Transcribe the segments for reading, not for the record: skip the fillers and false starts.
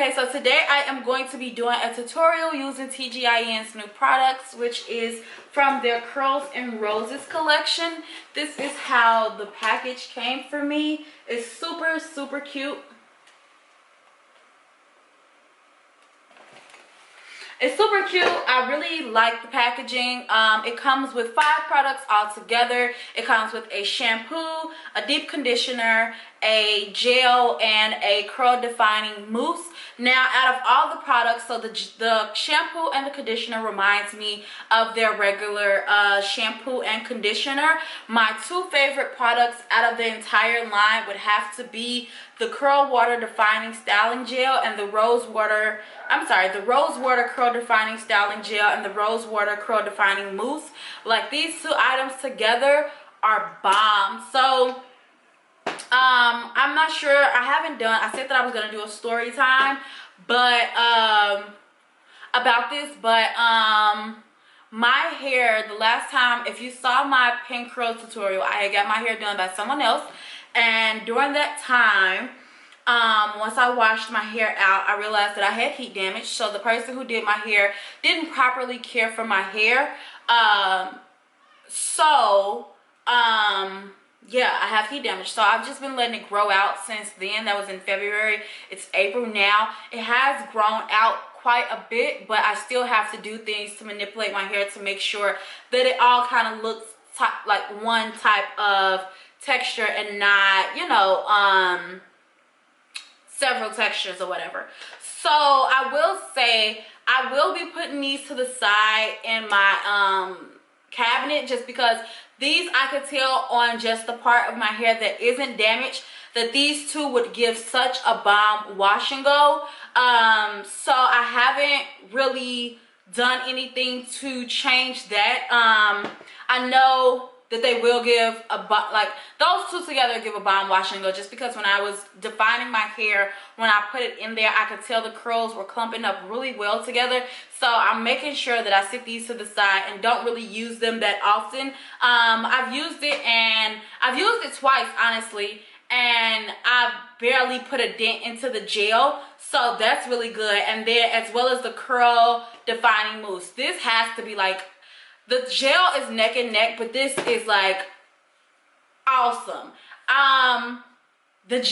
Okay, so today I am going to be doing a tutorial using TGIN's new products, which is from their Curls and Roses collection. This is how the package came for me. It's super, super cute. It's super cute. I really like the packaging. It comes with 5 products all together. It comes with a shampoo, a deep conditioner, a gel, and a curl defining mousse. Now, out of all the products, so the shampoo and the conditioner reminds me of their regular shampoo and conditioner. My 2 favorite products out of the entire line would have to be the Curl Water Defining Styling Gel and the Rose Water Curl Defining Styling Gel and the Rose Water Curl Defining Mousse. Like, these 2 items together are bomb. So I'm not sure. I said that I was gonna do a story time but about this, but my hair, the last time, if you saw my pin curl tutorial, I had got my hair done by someone else, and during that time, once I washed my hair out, I realized that I had heat damage. So the person who did my hair didn't properly care for my hair. Yeah, I have heat damage, so I've just been letting it grow out since then. That was in February. It's April now. It has grown out quite a bit, but I still have to do things to manipulate my hair to make sure that it all kind of looks like one type of texture and not, you know, several textures or whatever. So I will say I will be putting these to the side in my cabinet, just because these, I could tell on just the part of my hair that isn't damaged, that these 2 would give such a bomb wash and go. So I haven't really done anything to change that. I know that they will give like those 2 together give a bomb wash and go, just because when I was defining my hair, when I put it in there, I could tell the curls were clumping up really well together. So I'm making sure that I sit these to the side and don't really use them that often. I've used it twice, honestly, and I barely put a dent into the gel, so that's really good. And then, as well as the curl defining mousse, this has to be like, the gel is neck and neck, but this is like awesome. The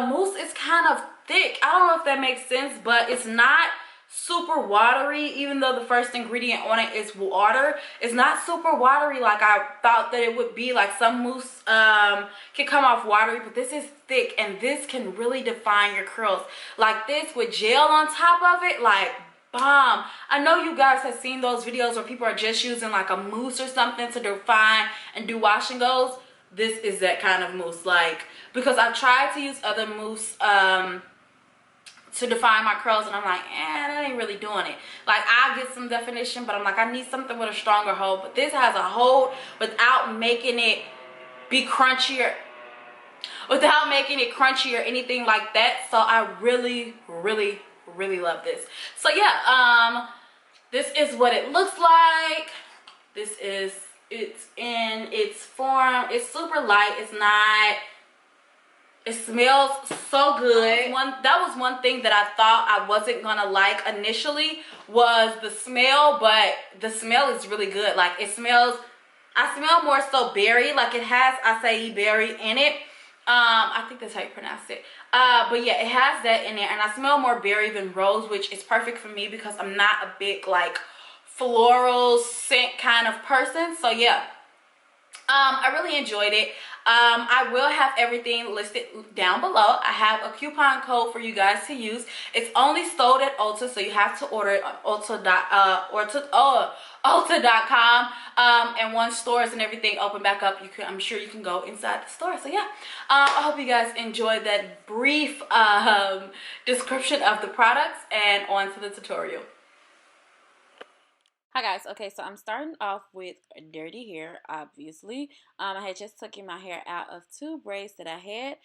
mousse is kind of thick. I don't know if that makes sense, but it's not super watery, even though the first ingredient on it is water. It's not super watery like I thought that it would be. Like, some mousse can come off watery, but this is thick, and this can really define your curls. Like this with gel on top of it, like bomb. I know you guys have seen those videos where people are just using like a mousse or something to define and do wash and goes. This is that kind of mousse. Like, because I've tried to use other mousse to define my curls, and I'm like, that ain't really doing it. Like, I get some definition, but I'm like, I need something with a stronger hold. But this has a hold without making it be crunchier, without making it crunchy or anything like that. So I really, really, really love this. So yeah, this is what it looks like. This is, it's in its form. It's super light. It's not, it smells so good. That was one thing that I thought I wasn't gonna like initially, was the smell, but the smell is really good. Like, it smells, I smell more so berry. Like, it has acai berry in it. I think that's how you pronounce it. But yeah, it has that in there, and I smell more berry than rose, which is perfect for me because I'm not a big like floral scent kind of person. So yeah, I really enjoyed it. I will have everything listed down below. I have a coupon code for you guys to use. It's only sold at Ulta, so you have to order it on Ulta.com. And once stores and everything open back up, I'm sure you can go inside the store. So yeah, I hope you guys enjoyed that brief description of the products, and on to the tutorial. Hi guys, okay, so I'm starting off with dirty hair, obviously. I had just taken my hair out of 2 braids that I had.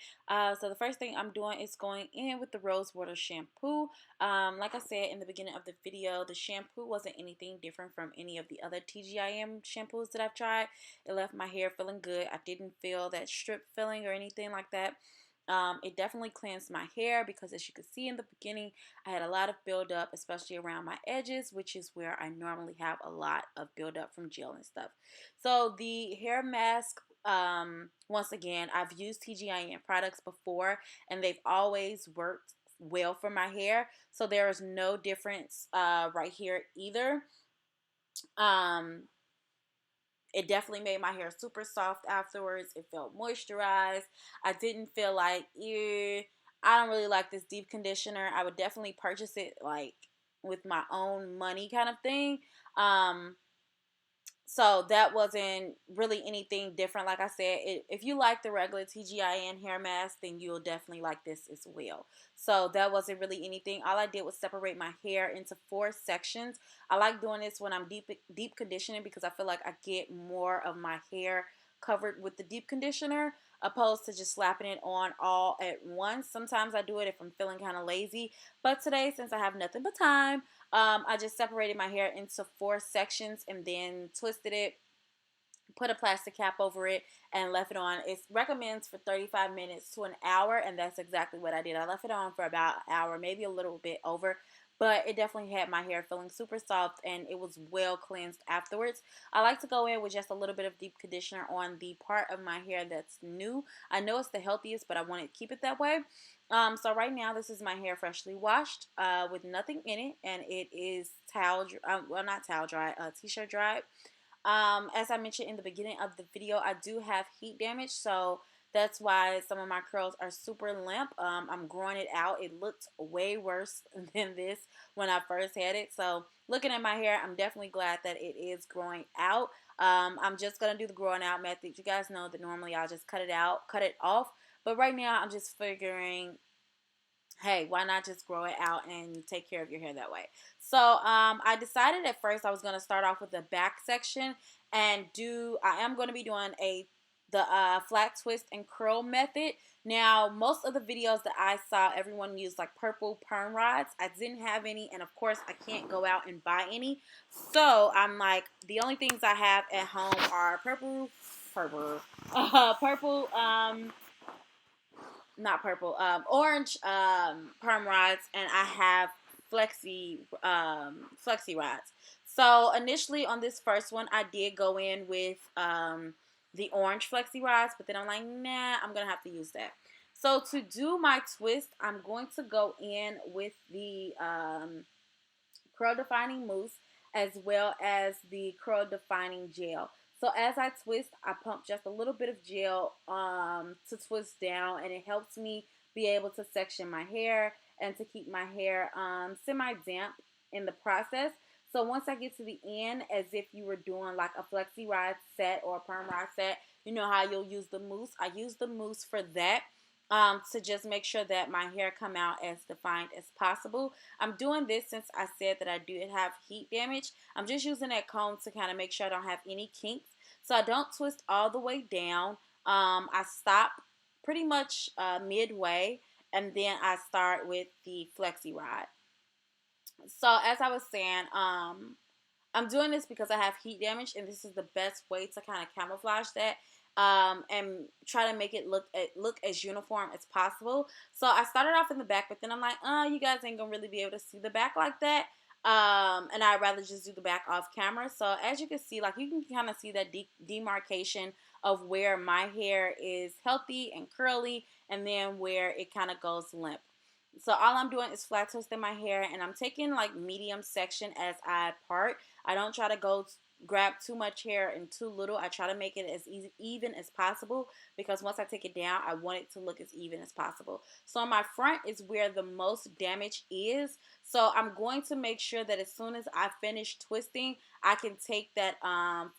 So the first thing I'm doing is going in with the rose water shampoo. Like I said in the beginning of the video, the shampoo wasn't anything different from any of the other TGIN shampoos that I've tried. It left my hair feeling good. I didn't feel that strip feeling or anything like that. It definitely cleansed my hair because, as you can see in the beginning, I had a lot of buildup, especially around my edges, which is where I normally have a lot of buildup from gel and stuff. So the hair mask, once again, I've used TGIN products before, and they've always worked well for my hair. So there is no difference right here either. Um, it definitely made my hair super soft afterwards. It felt moisturized. I didn't feel like, ew, I don't really like this deep conditioner. I would definitely purchase it like with my own money kind of thing. So that wasn't really anything different. Like I said, if you like the regular TGIN hair mask, then you'll definitely like this as well. So that wasn't really anything. All I did was separate my hair into 4 sections. I like doing this when I'm deep conditioning because I feel like I get more of my hair covered with the deep conditioner opposed to just slapping it on all at once. Sometimes I do it if I'm feeling kind of lazy, but today, since I have nothing but time, I just separated my hair into 4 sections and then twisted it, put a plastic cap over it, and left it on. It recommends for 35 minutes to an hour, and that's exactly what I did. I left it on for about an hour, maybe a little bit over, but it definitely had my hair feeling super soft, and it was well cleansed afterwards. I like to go in with just a little bit of deep conditioner on the part of my hair that's new. I know it's the healthiest, but I want to keep it that way. So right now, this is my hair freshly washed with nothing in it, and it is well, not towel dry, t-shirt dried. As I mentioned in the beginning of the video, I do have heat damage, so that's why some of my curls are super limp. I'm growing it out. It looked way worse than this when I first had it. So looking at my hair, I'm definitely glad that it is growing out. I'm just going to do the growing out method. You guys know that normally I'll just cut it off. But right now I'm just figuring, hey, why not just grow it out and take care of your hair that way? So I decided at first I was going to start off with the back section and I am going to be doing the flat twist and curl method. Now, most of the videos that I saw, everyone used like purple perm rods. I didn't have any, and of course I can't go out and buy any. So I'm like, the only things I have at home are purple, not purple, orange perm rods, and I have flexi rods. So initially on this first one, I did go in with the orange flexi rods, but then I'm like, nah, I'm gonna have to use that. So to do my twist, I'm going to go in with the curl defining mousse as well as the curl defining gel. So as I twist, I pump just a little bit of gel to twist down, and it helps me be able to section my hair and to keep my hair semi-damp in the process. So once I get to the end, as if you were doing like a flexi rod set or a perm rod set, you know how you'll use the mousse. I use the mousse for that. To just make sure that my hair come out as defined as possible. I'm doing this since I said that I do have heat damage. I'm just using that comb to kind of make sure I don't have any kinks. So I don't twist all the way down. I stop pretty much midway, and then I start with the flexi rod. So as I was saying, I'm doing this because I have heat damage, and this is the best way to kind of camouflage that and try to make it look as uniform as possible. So I started off in the back, but then I'm like, you guys ain't gonna really be able to see the back like that. And I'd rather just do the back off camera. So as you can see, like you can kind of see that demarcation of where my hair is healthy and curly, and then where it kind of goes limp. So all I'm doing is flat twisting my hair, and I'm taking like medium section as I part. I don't try to grab too much hair and too little. I try to make it as even as possible, because once I take it down, I want it to look as even as possible. So my front is where the most damage is. So I'm going to make sure that as soon as I finish twisting, I can take that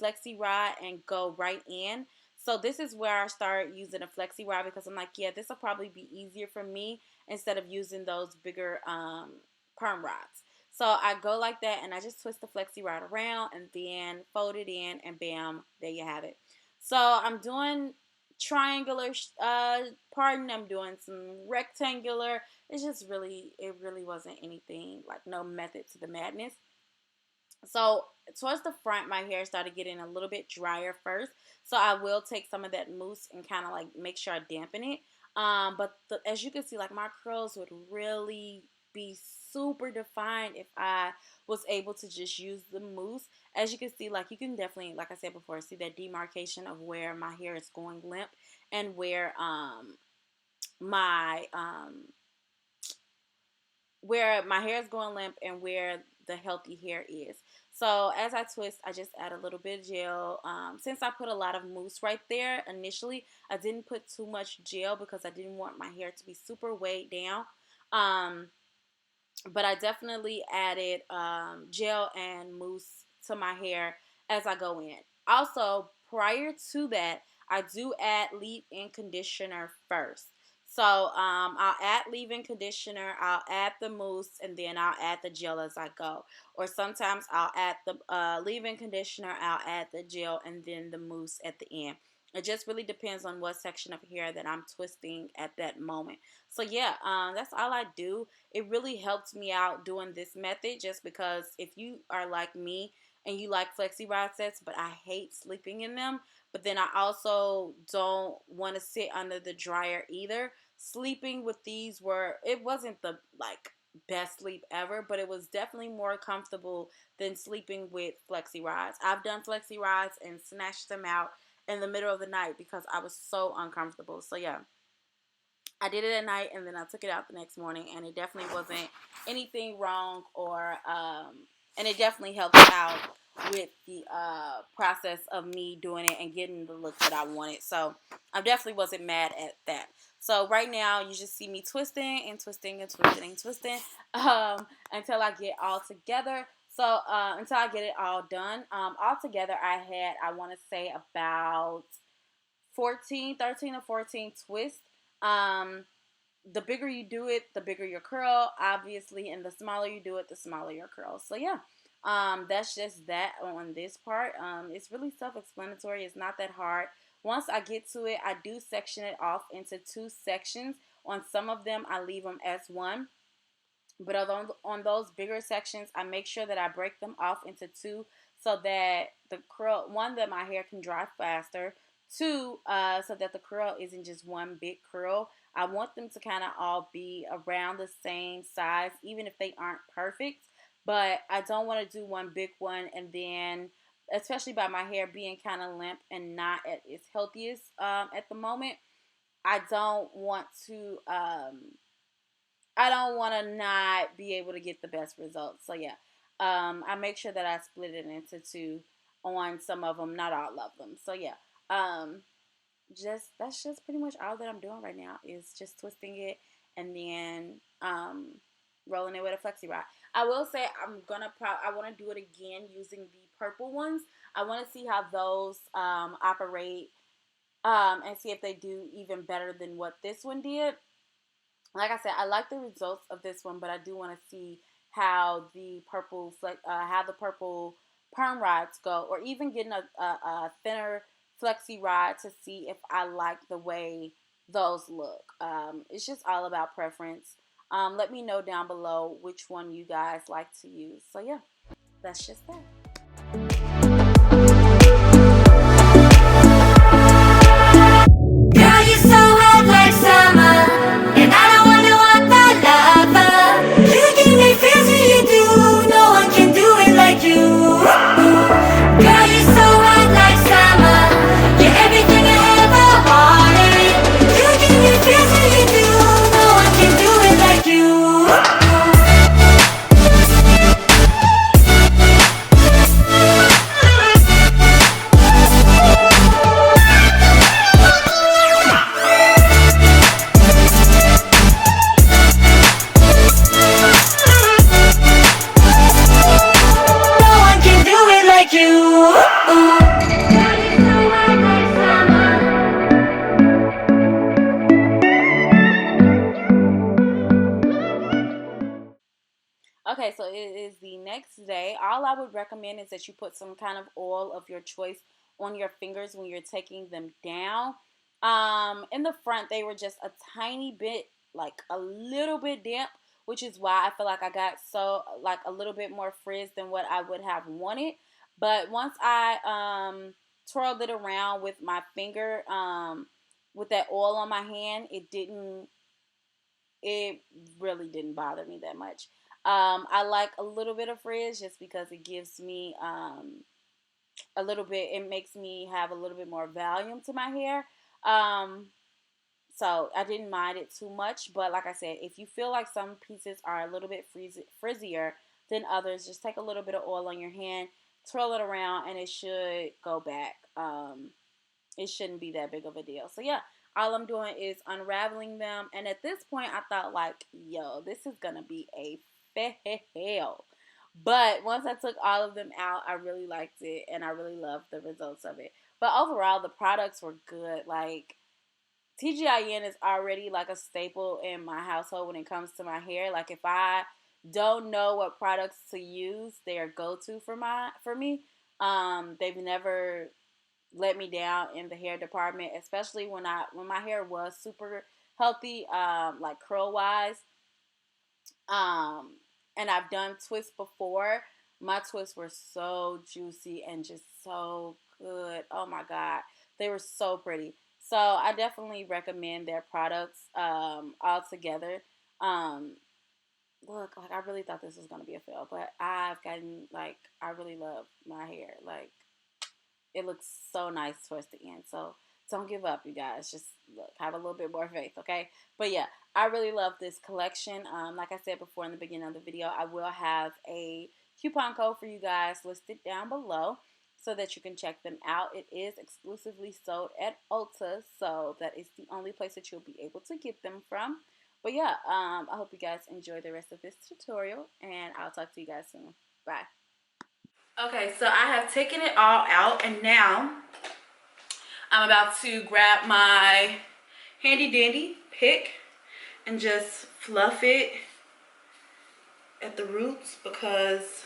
flexi rod and go right in. So this is where I start using a flexi rod, because I'm like, yeah, this will probably be easier for me instead of using those bigger perm rods. So I go like that, and I just twist the flexi rod around and then fold it in, and bam, there you have it. So I'm doing triangular parting. I'm doing some rectangular. It really wasn't anything, like no method to the madness. So towards the front, my hair started getting a little bit drier first. So I will take some of that mousse and kind of like make sure I dampen it. But as you can see, like my curls would really be super defined if I was able to just use the mousse. As you can see, like you can definitely, like I said before, see that demarcation of where my hair is going limp and my um where my hair is going limp and where the healthy hair is. So as I twist, I just add a little bit of gel. Since I put a lot of mousse right there initially, I didn't put too much gel because I didn't want my hair to be super weighed down. Um, but I definitely added gel and mousse to my hair as I go in. Also, prior to that, I do add leave-in conditioner first. So I'll add leave-in conditioner, I'll add the mousse, and then I'll add the gel as I go. Or sometimes I'll add the leave-in conditioner, I'll add the gel, and then the mousse at the end. It just really depends on what section of hair that I'm twisting at that moment. So yeah, that's all I do. It really helped me out doing this method just because if you are like me and you like Flexi Rod sets, but I hate sleeping in them, but then I also don't want to sit under the dryer either. Sleeping with these it wasn't the like best sleep ever, but it was definitely more comfortable than sleeping with Flexi Rods. I've done Flexi Rods and snatched them out in the middle of the night because I was so uncomfortable. So yeah, I did it at night and then I took it out the next morning, and it definitely wasn't anything wrong and it definitely helped out with the process of me doing it and getting the look that I wanted. So I definitely wasn't mad at that. So right now you just see me twisting and twisting and twisting and twisting until I get all together. So until I get it all done. All together I want to say about 13 or 14 twists. Um, the bigger you do it, the bigger your curl, obviously, and the smaller you do it, the smaller your curl. So yeah, that's just that on this part. It's really self-explanatory. It's not that hard. Once I get to it, I do section it off into two sections. On some of them, I leave them as one. But on those bigger sections, I make sure that I break them off into two so that the curl, one, that my hair can dry faster. Two, so that the curl isn't just one big curl. I want them to kind of all be around the same size, even if they aren't perfect. But I don't want to do one big one and then, especially by my hair being kind of limp and not at its healthiest at the moment, I don't want to I don't want to not be able to get the best results. So yeah, I make sure that I split it into two on some of them, not all of them. So yeah, um, that's just pretty much all that I'm doing right now is just twisting it and then rolling it with a flexi rod. I will say I want to do it again using the purple ones. I want to see how those operate and see if they do even better than what this one did. Like I said, I like the results of this one, but I do want to see how how the purple perm rods go, or even getting a thinner flexi rod to see if I like the way those look. It's just all about preference. Let me know down below which one you guys like to use. So yeah, that's just that. Girl, you so hot like summer, and I don't wanna want that lover. You give me feels when you do, no one can do it like you. Girl, you so hot like summer, you're everything I ever wanted. You give me feels when you do, no one can do it like you. No one can do it like you. Girl, you so hot like summer. Okay, so it is the next day. All I would recommend is that you put some kind of oil of your choice on your fingers when you're taking them down. In the front, they were just a tiny bit, like a little bit damp, which is why I feel like I got so, like a little bit more frizz than what I would have wanted. But once I twirled it around with my finger, with that oil on my hand, it really didn't bother me that much. I like a little bit of frizz just because it gives me a little bit, it makes me have a little bit more volume to my hair. Um, so I didn't mind it too much. But like I said, if you feel like some pieces are a little bit frizzier than others, just take a little bit of oil on your hand, twirl it around, and it should go back. It shouldn't be that big of a deal. So yeah, all I'm doing is unraveling them. And at this point, I thought like, yo, this is going to be a fail. But once I took all of them out, I really liked it and I really loved the results of it. But overall, the products were good. Like, TGIN is already like a staple in my household when it comes to my hair. Like, if I don't know what products to use, they are go-to for me. They've never let me down in the hair department, especially when my hair was super healthy, like curl wise. And I've done twists before. My twists were so juicy and just so good. Oh my god, they were so pretty. So I definitely recommend their products all together. Um, Look, like I really thought this was gonna be a fail, but I've gotten like I really love my hair. Like, it looks so nice towards the end. So don't give up, you guys. Just look, have a little bit more faith, okay? But yeah, I really love this collection. Like I said before in the beginning of the video, I will have a coupon code for you guys listed down below so that you can check them out. It is exclusively sold at Ulta, so that is the only place that you'll be able to get them from. But yeah, I hope you guys enjoy the rest of this tutorial, and I'll talk to you guys soon. Bye. Okay, so I have taken it all out, and now I'm about to grab my handy dandy pick and just fluff it at the roots, because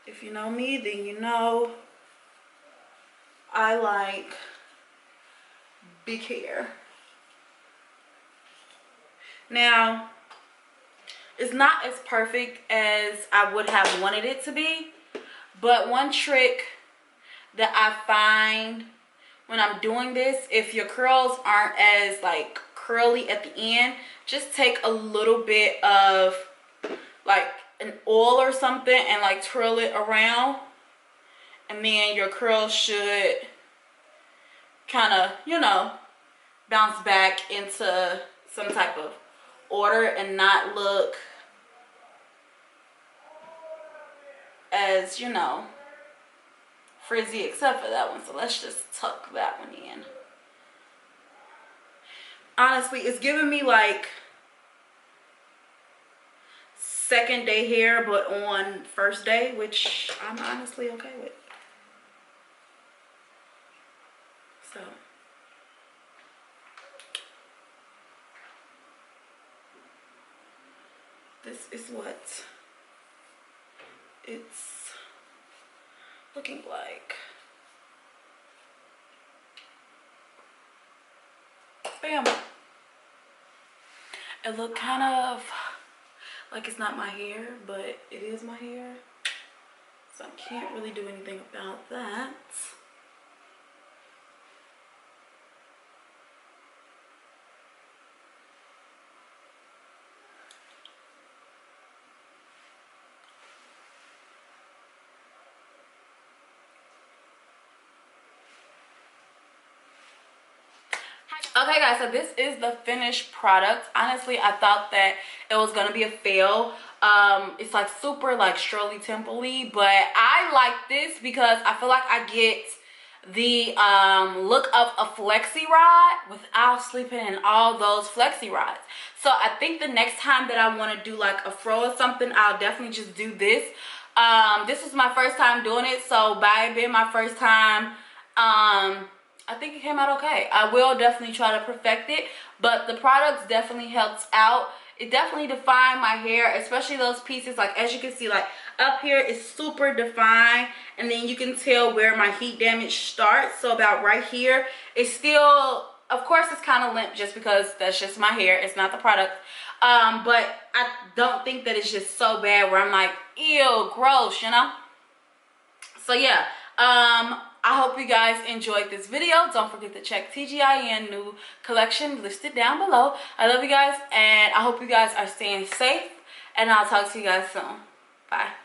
if you know me, then you know I like big hair. Now, it's not as perfect as I would have wanted it to be, but one trick that I find when I'm doing this, if your curls aren't as like curly at the end, just take a little bit of like an oil or something and like twirl it around, and then your curls should kind of, you know, bounce back into some type of order and not look as, you know, frizzy, except for that one. So let's just tuck that one in. Honestly, it's giving me like second day hair, but on first day, which I'm honestly okay with. So this is what it's looking like. Bam. It looked kind of like it's not my hair, but it is my hair. So I can't really do anything about that. Okay guys, so this is the finished product. Honestly, I thought that it was gonna be a fail. It's like super like Shirley Temple-y, but I like this because I feel like I get the look of a Flexi Rod without sleeping in all those Flexi Rods. So I think the next time that I want to do like a fro or something, I'll definitely just do this. This was my first time doing it, so by it being my first time, I think it came out okay. I will definitely try to perfect it, but the products definitely helped out. It definitely defined my hair, especially those pieces. Like, as you can see, like up here is super defined, and then you can tell where my heat damage starts. So about right here, it's still, of course, it's kind of limp just because that's just my hair. It's not the product. But I don't think that it's just so bad where I'm like, ew, gross, you know? So yeah, I hope you guys enjoyed this video. Don't forget to check TGIN new collection listed down below. I love you guys, and I hope you guys are staying safe, and I'll talk to you guys soon. Bye.